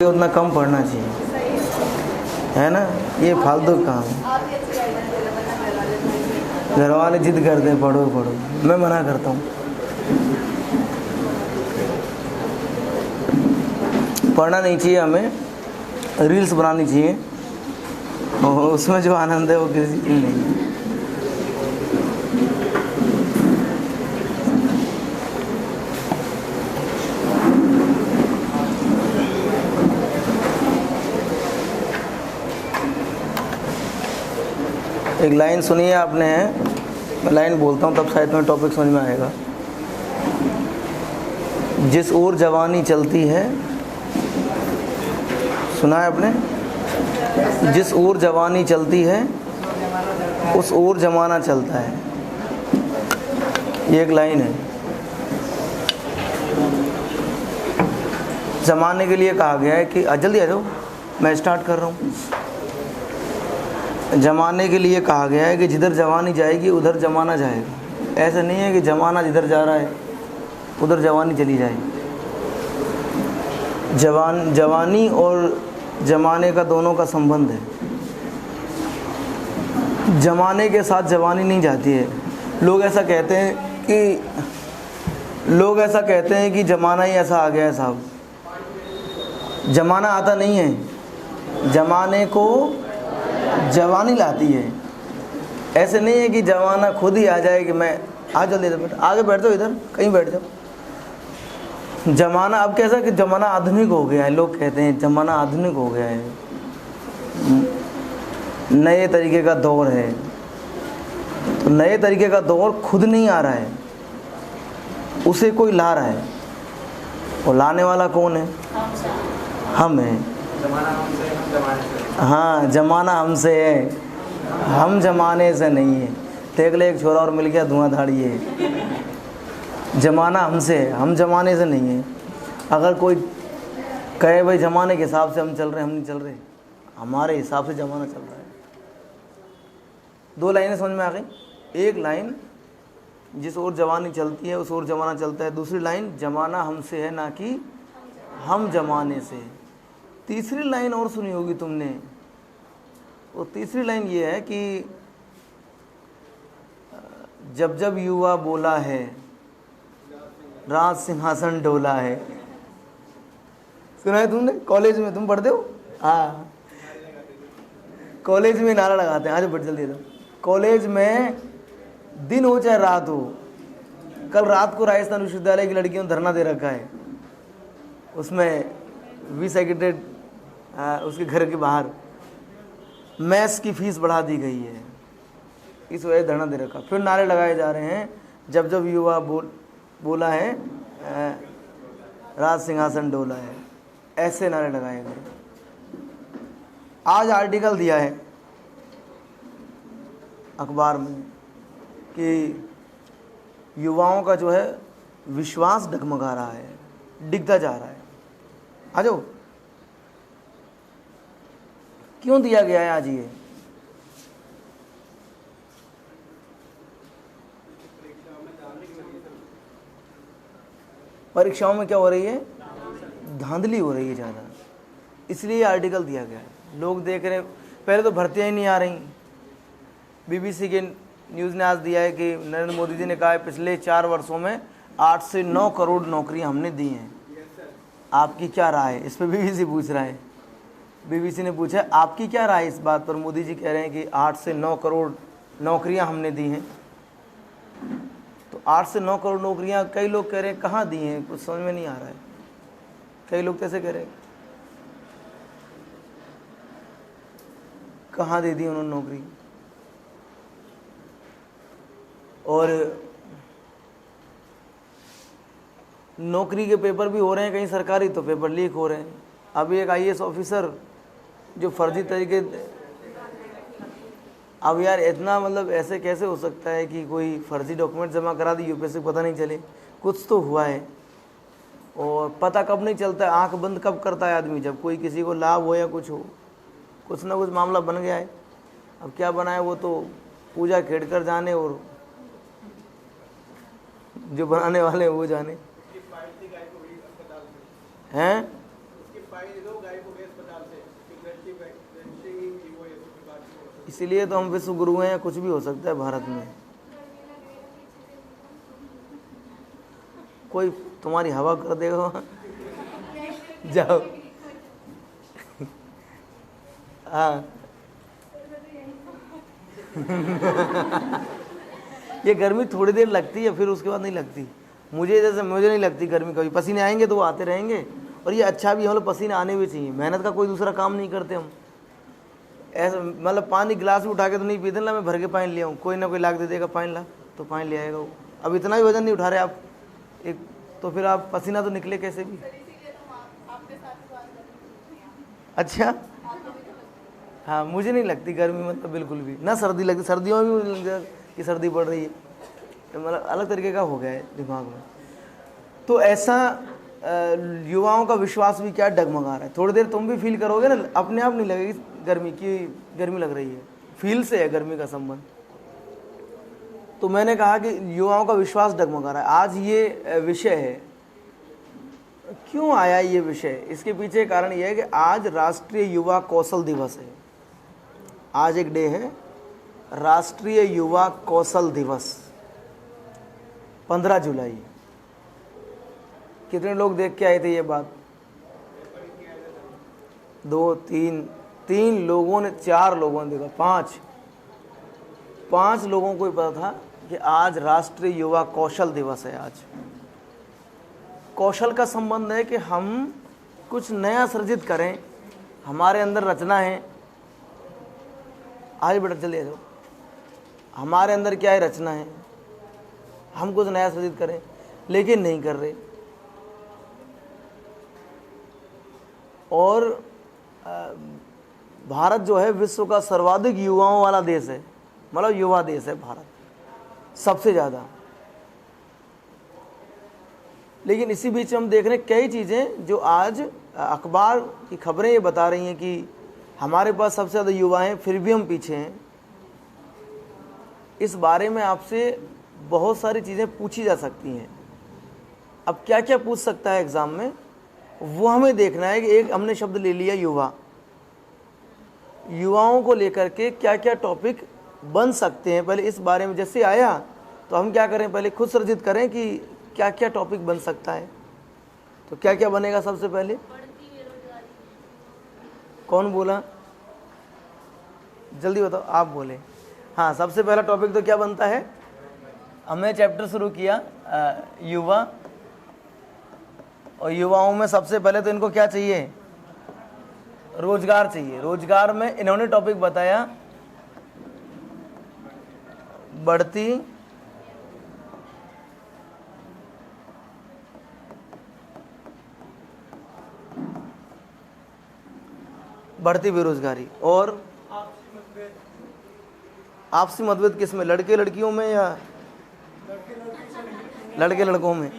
उतना कम पढ़ना चाहिए, है ना। ये फालतू काम है। घर वाले जिद करते हैं पढ़ो पढ़ो, मैं मना करता हूँ। पढ़ना नहीं चाहिए, हमें रील्स बनानी चाहिए और उसमें जो आनंद है वो किसी में नहीं है। एक लाइन सुनिए आपने, मैं लाइन बोलता हूँ तब शायद में टॉपिक समझ में आएगा। जिस ओर जवानी चलती है, सुना है आपने? जिस ओर जवानी चलती है उस ओर जमाना चलता है। ये एक लाइन है। जमाने के लिए कहा गया है कि जल्दी आ जाओ, मैं स्टार्ट कर रहा हूँ। जमाने के लिए कहा गया है कि जिधर जवानी जाएगी उधर जमाना जाएगा। ऐसा नहीं है कि जमाना जिधर जा रहा है उधर जवानी चली जाएगी। जवानी और जमाने का दोनों का संबंध है। जमाने के साथ जवानी नहीं जाती है। लोग ऐसा कहते हैं कि जमाना ही ऐसा आ गया है साहब। जमाना आता नहीं है, जमाने को जवानी लाती है। ऐसे नहीं है कि जमाना खुद ही आ जाए कि मैं आ जल्दी इधर बैठ, आगे बैठ जाओ, इधर कहीं बैठ जाओ। जमाना अब कैसा कि जमाना आधुनिक हो गया है। लोग कहते हैं जमाना आधुनिक हो गया है, नए तरीके का दौर है। तो नए तरीके का दौर खुद नहीं आ रहा है, उसे कोई ला रहा है। और लाने वाला कौन है? हम हैं। हाँ, जमाना हमसे है, हम जमाने से नहीं है। देख ले, एक छोरा और मिल गया धुआंधाड़ी है। जमाना हमसे है, हम जमाने से नहीं है। अगर कोई कहे भाई जमाने के हिसाब से हम चल रहे हैं, हम नहीं चल रहे, हमारे हिसाब से जमाना चल रहा है। दो लाइनें समझ में आ गई। एक लाइन जिस ओर जवानी चलती है उस ओर जमाना चलता है। दूसरी लाइन जमाना हमसे है ना कि हम जमाने से। तीसरी लाइन और सुनी होगी तुमने। वो तीसरी लाइन ये है कि जब जब युवा बोला है राज सिंहासन डोला है। सुना है तुमने? कॉलेज में तुम पढ़ते हो? हाँ, कॉलेज में नारा लगाते हैं। आज बढ़ जल्दी दो। कॉलेज में दिन हो चाहे रात हो, कल रात को राजस्थान विश्वविद्यालय की लड़कियों ने धरना दे रखा है। उसमें सेक्रेटरी उसके घर के बाहर मैथ्स की फीस बढ़ा दी गई है, इस वजह से धरना दे रखा। फिर नारे लगाए जा रहे हैं जब जब युवा बोला है राज सिंहासन डोला है। ऐसे नारे लगाए गए। आज आर्टिकल दिया है अखबार में कि युवाओं का जो है विश्वास डगमगा रहा है, डिगता जा रहा है। आ जाओ। क्यों दिया गया है आज ये? परीक्षाओं में क्या हो रही है? धांधली हो रही है ज़्यादा, इसलिए आर्टिकल दिया गया है। लोग देख रहे, पहले तो भर्तियां ही नहीं आ रही। बीबीसी के न्यूज़ ने आज दिया है कि नरेंद्र मोदी जी ने कहा है पिछले 4 वर्षों में 8 से 9 करोड़ नौकरियां हमने दी हैं। आपकी क्या राय है इस पर? बीबीसी पूछ रहा है। बीबीसी ने पूछा आपकी क्या राय इस बात पर? मोदी जी कह रहे हैं कि 8 से 9 करोड़ नौकरियां हमने दी हैं। तो 8 से 9 करोड़ नौकरियां कई लोग कह रहे हैं कहाँ दी हैं, कुछ समझ में नहीं आ रहा है। कई लोग कैसे कह रहे हैं कहाँ दे दी उन्होंने नौकरी। और नौकरी के पेपर भी हो रहे हैं कहीं सरकारी, तो पेपर लीक हो रहे हैं। अभी एक आईएएस ऑफिसर जो फर्जी तरीके, अब यार इतना मतलब ऐसे कैसे हो सकता है कि कोई फर्जी डॉक्यूमेंट जमा करा दी यूपीएससी, पता नहीं चले। कुछ तो हुआ है और पता कब नहीं चलता है, आंख बंद कब करता है आदमी, जब कोई किसी को लाभ हो या कुछ हो। कुछ ना कुछ मामला बन गया है। अब क्या बना है वो तो पूजा खेड़ कर जाने और जो बनाने वाले वो जाने हैं। इसीलिए तो हम विश्व गुरु हैं, या कुछ भी हो सकता है भारत में। कोई तुम्हारी हवा कर देगा जाओ। हाँ ये गर्मी थोड़ी देर लगती है, फिर उसके बाद नहीं लगती। मुझे नहीं लगती गर्मी कभी। पसीने आएंगे तो वो आते रहेंगे, और ये अच्छा भी, हम लोग पसीने आने भी चाहिए। मेहनत का कोई दूसरा काम नहीं करते हम। ऐसा मतलब पानी गिलास में उठा के तो नहीं पीते ना, मैं भर के पानी ले आऊँ, कोई ना कोई लाग दे देगा पानी ला, तो पानी ले आएगा वो। अब इतना भी वजन नहीं उठा रहे आप एक, तो फिर आप पसीना तो निकले कैसे भी। अच्छा हाँ, मुझे नहीं लगती गर्मी, मतलब बिल्कुल भी ना। सर्दी लगती, सर्दियों में भी मुझे लगता है कि सर्दी पड़ रही है, मतलब अलग तरीके का हो गया है दिमाग में। तो ऐसा युवाओं का विश्वास भी क्या डगमगा रहा है। थोड़ी देर तुम भी फील करोगे ना, अपने आप नहीं लगेगी गर्मी की, गर्मी लग रही है, फील से है गर्मी का संबंध। तो मैंने कहा कि युवाओं का विश्वास डगमगा रहा है। आज ये विषय है, क्यों आया ये विषय, इसके पीछे कारण ये है कि आज राष्ट्रीय युवा कौशल दिवस है। आज एक डे है, राष्ट्रीय युवा कौशल दिवस, 15 जुलाई। कितने लोग देख के आए थे ये बात? 2 3 लोगों ने, 4 लोगों ने देखा, 5 लोगों को ही पता था कि आज राष्ट्रीय युवा कौशल दिवस है। आज कौशल का संबंध है कि हम कुछ नया सृजित करें, हमारे अंदर रचना है। आज बेटा जल्दी आ जाओ, हमारे अंदर क्या है, रचना है, हम कुछ नया सृजित करें, लेकिन नहीं कर रहे। और भारत जो है विश्व का सर्वाधिक युवाओं वाला देश है, मतलब युवा देश है भारत सबसे ज़्यादा। लेकिन इसी बीच हम देख रहे हैं कई चीज़ें जो आज अखबार की खबरें ये बता रही हैं कि हमारे पास सबसे ज़्यादा युवा हैं, फिर भी हम पीछे हैं। इस बारे में आपसे बहुत सारी चीज़ें पूछी जा सकती हैं। अब क्या क्या पूछ सकता है एग्ज़ाम में, वो हमें देखना है कि एक हमने शब्द ले लिया युवा, युवाओं को लेकर के क्या क्या टॉपिक बन सकते हैं। पहले इस बारे में जैसे आया तो हम क्या करें, पहले खुद सर्जित करें कि क्या क्या टॉपिक बन सकता है। तो क्या क्या बनेगा सबसे पहले, कौन बोला, जल्दी बताओ, आप बोले। हाँ, सबसे पहला टॉपिक तो क्या बनता है, हमने चैप्टर शुरू किया युवा, और युवाओं में सबसे पहले तो इनको क्या चाहिए, रोजगार चाहिए। रोजगार में इन्होंने टॉपिक बताया बढ़ती बेरोजगारी और आपसी मतभेद किस में, लड़के लड़कियों में या लड़के लड़कों में।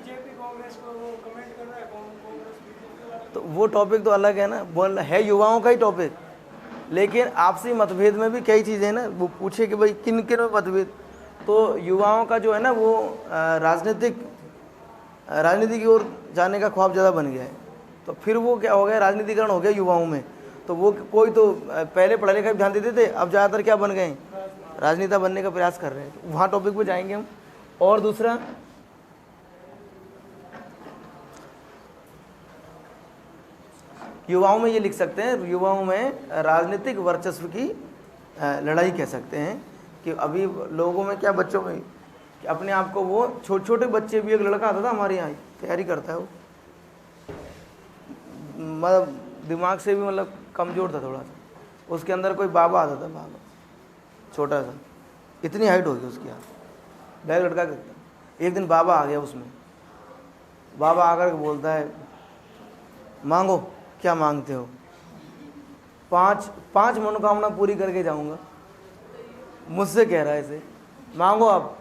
तो वो टॉपिक तो अलग है ना, बोल है युवाओं का ही टॉपिक, लेकिन आपसी मतभेद में भी कई चीज़ें हैं ना। वो पूछे कि भाई किन किन में मतभेद, तो युवाओं का जो है ना वो राजनीति की ओर जाने का ख्वाब ज़्यादा बन गया है। तो फिर वो क्या हो गया, राजनीतिकरण हो गया युवाओं में। तो वो कोई तो पहले पढ़ाई लिखाई ध्यान देते थे, अब ज़्यादातर क्या बन गए, राजनेता बनने का प्रयास कर रहे हैं। तो वहाँ टॉपिक पे जाएंगे हम। और दूसरा युवाओं में ये लिख सकते हैं, युवाओं में राजनीतिक वर्चस्व की लड़ाई कह सकते हैं। कि अभी लोगों में क्या, बच्चों में कि अपने आप को वो छोटे छोटे बच्चे भी, एक लड़का आता था हमारे यहाँ तैयारी करता है, वो मतलब दिमाग से भी मतलब कमज़ोर था थोड़ा सा, उसके अंदर कोई बाबा आता था, बाबा छोटा सा, इतनी हाइट होगी उसकी, यहाँ बैग लड़का करता। एक दिन बाबा आ गया उसमें, बाबा आकर के बोलता है मांगो, क्या मांगते हो, 5 मनोकामना पूरी करके जाऊंगा। मुझसे कह रहा है ऐसे, मांगो आप।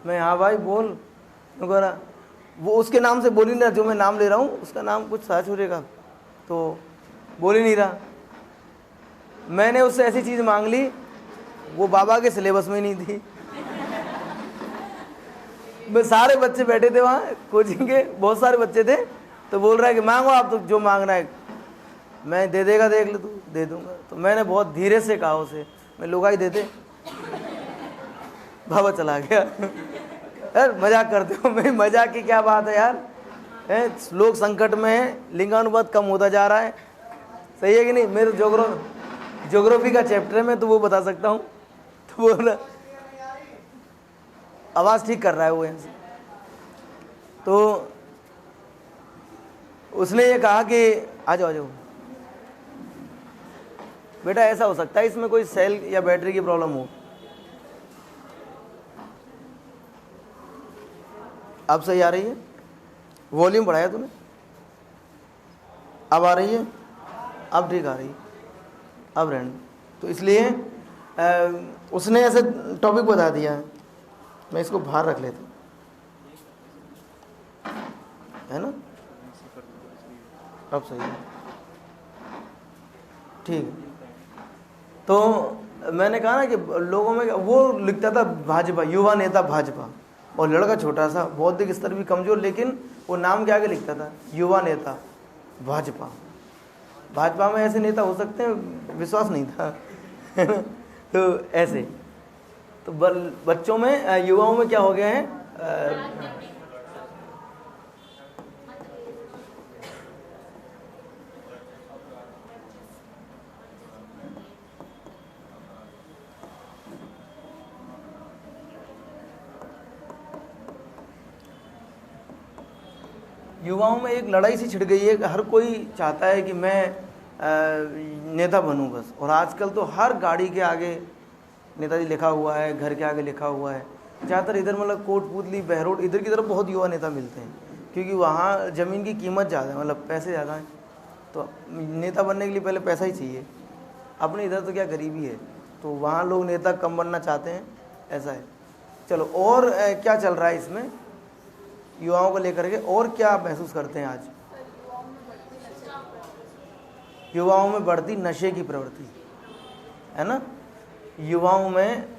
मैं हाँ भाई बोल, तो कह रहा वो उसके नाम से बोल ही नहीं, जो मैं नाम ले रहा हूँ उसका नाम कुछ साझ हो रहेगा, तो बोल ही नहीं रहा। मैंने उससे ऐसी चीज़ मांग ली, वो बाबा के सिलेबस में नहीं थी। सारे बच्चे बैठे थे वहाँ कोचिंग के, बहुत सारे बच्चे थे, तो बोल रहा है कि मांगो आप, तो जो मांगना है। मैं दे देगा देख ले तू, दे दूंगा। तो मैंने बहुत धीरे से कहा उसे, मैं लुगाई दे दे। बाबा चला गया। यार मजाक करते हो, मैं मजाक की क्या बात है यार, लोग संकट में है, लिंगानुपात कम होता जा रहा है, सही है कि नहीं। मेरे ज्योग्राफी का चैप्टर है, मैं तो वो बता सकता हूँ। तो वो आवाज़ ठीक कर रहा है वो यहाँ से। तो उसने ये कहा कि आ जाओ आ जाओ बेटा, ऐसा हो सकता है इसमें कोई सेल या बैटरी की प्रॉब्लम हो। अब सही आ रही है, वॉल्यूम बढ़ाया तूने, अब आ रही है, अब ठीक आ रही है, अब रहने। तो इसलिए उसने ऐसे टॉपिक बता दिया है, मैं इसको बाहर रख लेता हूँ, है ना। अब सही है, ठीक है। तो मैंने कहा ना कि लोगों में वो लिखता था भाजपा, युवा नेता भाजपा, और लड़का छोटा सा, बौद्धिक स्तर भी कमजोर, लेकिन वो नाम के आगे लिखता था युवा नेता भाजपा। भाजपा में ऐसे नेता हो सकते हैं, विश्वास नहीं था। तो ऐसे तो बच्चों में, युवाओं में क्या हो गया है, युवाओं में एक लड़ाई सी छिड़ गई है। हर कोई चाहता है कि मैं नेता बनूं बस। और आजकल तो हर गाड़ी के आगे नेताजी लिखा हुआ है, घर के आगे लिखा हुआ है। ज़्यादातर इधर मतलब कोटपुतली, बहरोड, इधर की तरफ बहुत युवा नेता मिलते हैं, क्योंकि वहाँ ज़मीन की कीमत ज़्यादा है, मतलब पैसे ज़्यादा हैं। तो नेता बनने के लिए पहले पैसा ही चाहिए। अपने इधर तो क्या गरीबी है, तो वहाँ लोग नेता कम बनना चाहते हैं, ऐसा है। चलो, और क्या चल रहा है इसमें युवाओं को लेकर के, और क्या महसूस करते हैं आज? युवाओं में बढ़ती नशे की प्रवृत्ति, है ना। युवाओं में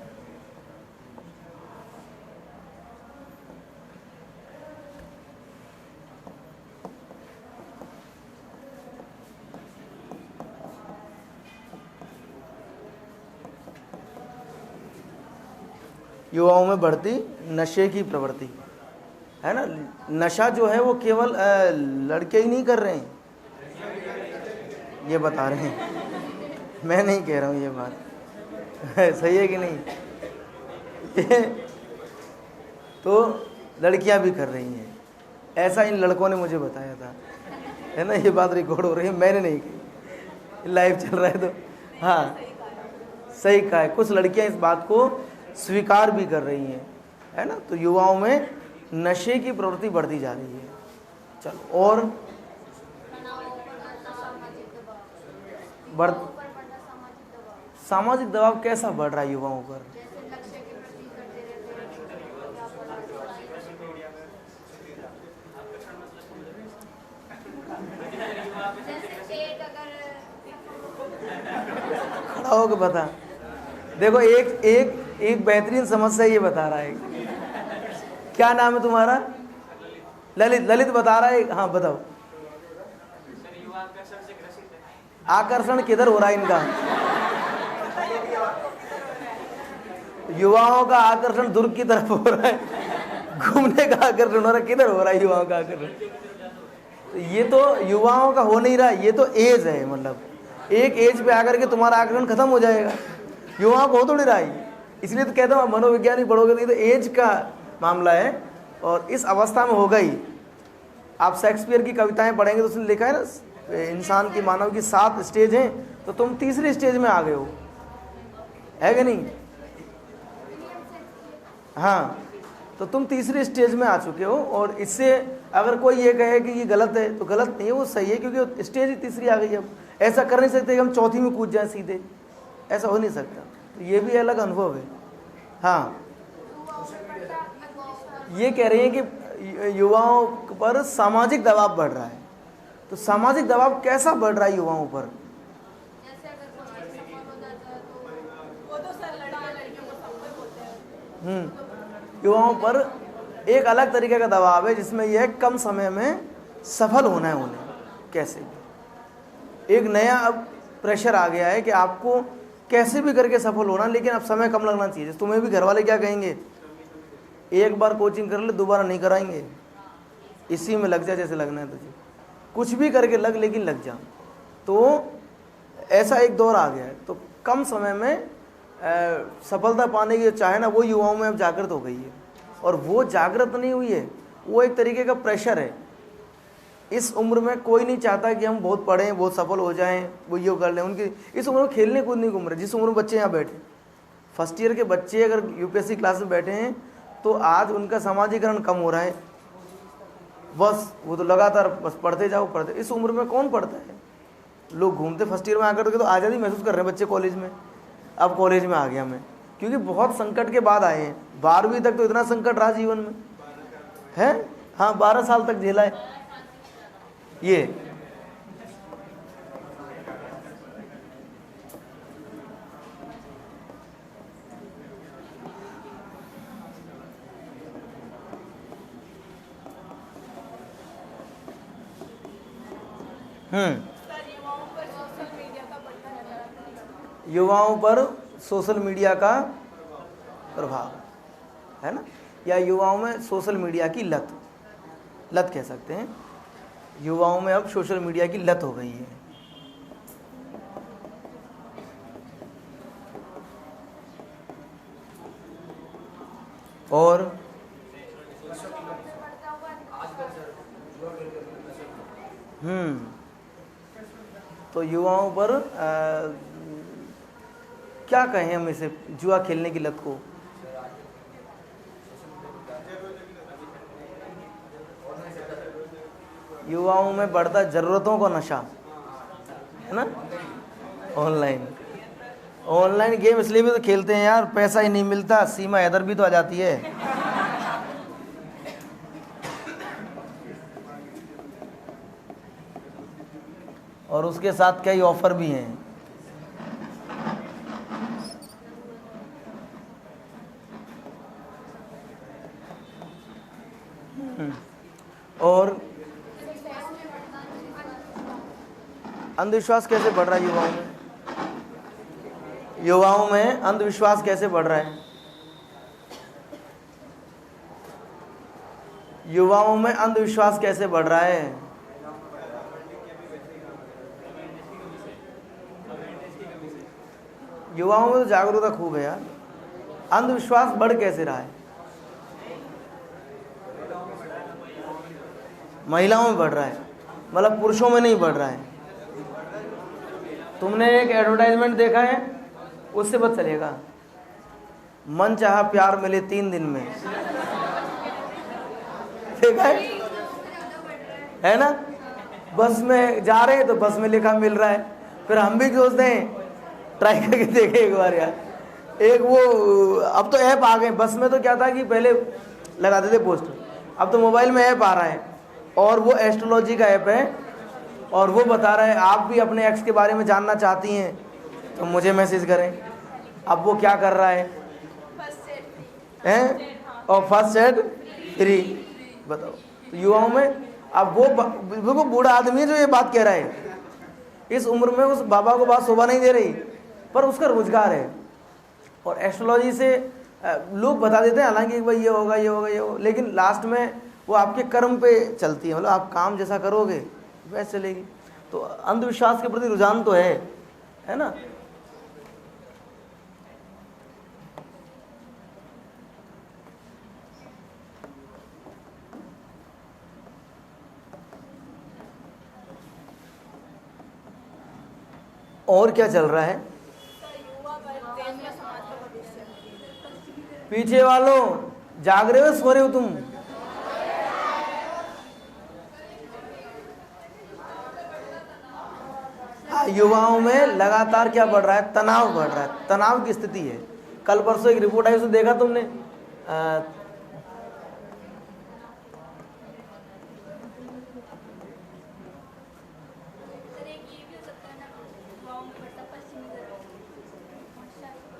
बढ़ती नशे की प्रवृत्ति, है ना। नशा जो है वो केवल लड़के ही नहीं कर रहे हैं, ये बता रहे हैं, मैं नहीं कह रहा हूँ ये बात। सही है कि नहीं। तो लड़कियां भी कर रही हैं, ऐसा इन लड़कों ने मुझे बताया था, है ना। ये बात रिकॉर्ड हो रही है, मैंने नहीं की, लाइव चल रहा है। तो हाँ, सही कहा है, कुछ लड़कियां इस बात को स्वीकार भी कर रही हैं, है ना। तो युवाओं में नशे की प्रवृत्ति बढ़ती जा रही है। चलो, और सामाजिक दबाव कैसा बढ़ रहा है युवाओं पर? खड़ा होकर बता। देखो, एक बेहतरीन समस्या ये बता रहा है। क्या नाम है तुम्हारा? ललित बता रहा है। हाँ बताओ। आकर्षण किधर हो रहा है इनका? युवाओं का आकर्षण दुर्ग की तरफ हो रहा है, घूमने का आकर्षण हो रहा है। किधर हो रहा है युवाओं का आकर्षण? तो ये तो युवाओं का हो नहीं रहा, ये तो एज है। मतलब एक एज पे आकर के तुम्हारा आकर्षण खत्म हो जाएगा, युवाओं को हो थोड़ी रहा है। इसलिए तो कहता हूँ मनोविज्ञानिक पढ़ोगे तो ये तो एज का मामला है, और इस अवस्था में होगा ही। आप शेक्सपियर की कविताएं पढ़ेंगे तो उसने लिखा है ना, इंसान की, मानव की 7 स्टेज हैं, तो तुम तीसरी स्टेज में आ गए हो, है कि नहीं? हाँ, तो तुम तीसरी स्टेज में आ चुके हो। और इससे अगर कोई ये कहे कि ये गलत है, तो गलत नहीं है, वो सही है, क्योंकि स्टेज ही तीसरी आ गई। अब ऐसा कर नहीं सकते कि हम चौथी में कूद जाएं सीधे, ऐसा हो नहीं सकता। तो ये भी अलग अनुभव है। हाँ, ये कह रही हैं कि युवाओं पर सामाजिक दबाव बढ़ रहा है। तो सामाजिक दबाव कैसा बढ़ रहा है युवाओं पर? युवाओं पर एक अलग तरीके का दबाव है, जिसमें यह कम समय में सफल होना है उन्हें, कैसे। एक नया अब प्रेशर आ गया है कि आपको कैसे भी करके सफल होना, लेकिन अब समय कम लगना चाहिए। तुम्हें भी घर वाले क्या कहेंगे, एक बार कोचिंग कर ले दोबारा नहीं कराएंगे, इसी में लग जा जैसे लगना है तुझे, कुछ भी करके लग, लेकिन लग जा। तो ऐसा एक दौर आ गया है। तो कम समय में सफलता पाने की जो चाहे ना, वो युवाओं में अब जागृत हो गई है। और वो जागृत नहीं हुई है, वो एक तरीके का प्रेशर है। इस उम्र में कोई नहीं चाहता कि हम बहुत पढ़ें, बहुत सफल हो जाएं, वो ये कर लें। उनकी इस उम्र में खेलने कूदने की उम्र है। जिस उम्र में बच्चे यहाँ बैठे, फर्स्ट ईयर के बच्चे अगर यूपीएससी क्लास में बैठे हैं, तो आज उनका समाजीकरण कम हो रहा है। बस वो तो लगातार बस पढ़ते जाओ पढ़ते। इस उम्र में कौन पढ़ता है? लोग घूमते फर्स्ट ईयर में आकर के तो आज़ादी महसूस कर रहे हैं बच्चे कॉलेज में। अब कॉलेज में आ गया मैं, क्योंकि बहुत संकट के बाद आए हैं। 12वीं तक तो इतना संकट रहा जीवन में है। हाँ, 12 साल तक झेला है ये। युवाओं पर सोशल मीडिया का प्रभाव है ना, या युवाओं में सोशल मीडिया की लत कह सकते हैं। युवाओं में अब सोशल मीडिया की लत हो गई है। और तो युवाओं पर क्या कहें हम इसे, जुआ खेलने की लत को। युवाओं में बढ़ता ज़रूरतों का नशा है ना। ऑनलाइन गेम इसलिए भी तो खेलते हैं यार, पैसा ही नहीं मिलता, सीमा हैदर भी तो आ जाती है। और उसके साथ कई ऑफर भी हैं। और अंधविश्वास कैसे बढ़ रहा है युवाओं में? युवाओं में अंधविश्वास कैसे बढ़ रहा है? युवाओं में अंधविश्वास कैसे बढ़ रहा है? युवाओं में तो जागरूकता खूब है यार। अंधविश्वास बढ़ कैसे रहा है? महिलाओं में बढ़ रहा है, मतलब पुरुषों में नहीं बढ़ रहा है। तुमने एक एडवर्टाइजमेंट देखा है, उससे पता चलेगा। मन चाहा प्यार मिले 3 दिन में, देखा है ना। बस में जा रहे हैं तो बस में लिखा मिल रहा है, फिर हम भी सोचते हैं ट्राई करके देखे एक बार यार। एक वो अब तो ऐप आ गए। बस में तो क्या था कि पहले लगाते थे पोस्टर, अब तो मोबाइल में ऐप आ रहा है, और वो एस्ट्रोलॉजी का ऐप है, और वो बता रहा है आप भी अपने एक्स के बारे में जानना चाहती हैं तो मुझे मैसेज करें। अब वो क्या कर रहा है और फर्स्ट सेट फ्री, बताओ। तो युवाओं में अब वो बूढ़ा आदमी है जो ये बात कह रहा है, इस उम्र में उस बाबा को बात शोभा नहीं दे रही, पर उसका रोजगार है। और एस्ट्रोलॉजी से लोग बता देते हैं हालांकि भाई ये होगा ये होगा ये होगा, लेकिन लास्ट में वो आपके कर्म पे चलती है। मतलब आप काम जैसा करोगे वैसे चलेगी। तो अंधविश्वास के प्रति रुझान तो है ना। और क्या चल रहा है? पीछे वालों जाग रहे हो, सो रहे हो तुम? युवाओं में लगातार क्या बढ़ रहा है? तनाव बढ़ रहा है, तनाव की स्थिति है। कल परसों एक रिपोर्ट आई, उसे देखा तुमने?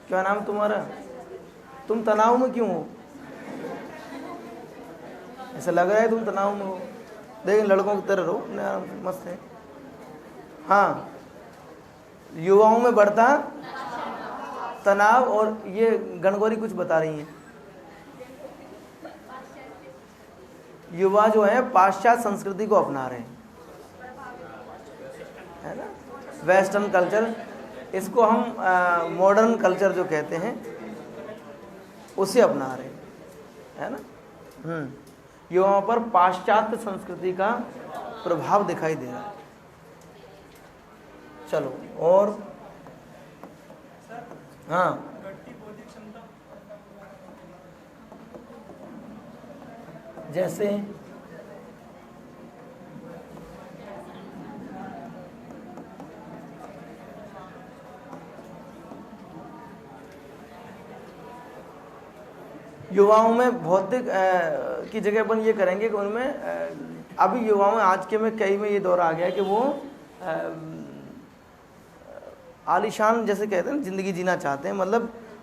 क्या नाम तुम्हारा? तुम तनाव में क्यों हो? ऐसा लग रहा है तुम तनाव में हो। देख लड़कों की तरह रहो, मस्त है। हाँ, युवाओं में बढ़ता तनाव, और ये गणगौरी कुछ बता रही हैं, युवा जो है पाश्चात्य संस्कृति को अपना रहे हैं, है ना, वेस्टर्न कल्चर, इसको हम मॉडर्न कल्चर जो कहते हैं उसे अपना रहे हैं, है ना। युवाओं पर पाश्चात्य संस्कृति का प्रभाव दिखाई दे रहा है। चलो और हाँ, जैसे युवाओं में भौतिक की जगह अपन ये करेंगे कि उनमें अभी युवाओं में आज के में कई में ये दौर आ गया है कि वो आलीशान जैसे कहते हैं ज़िंदगी जीना चाहते हैं, मतलब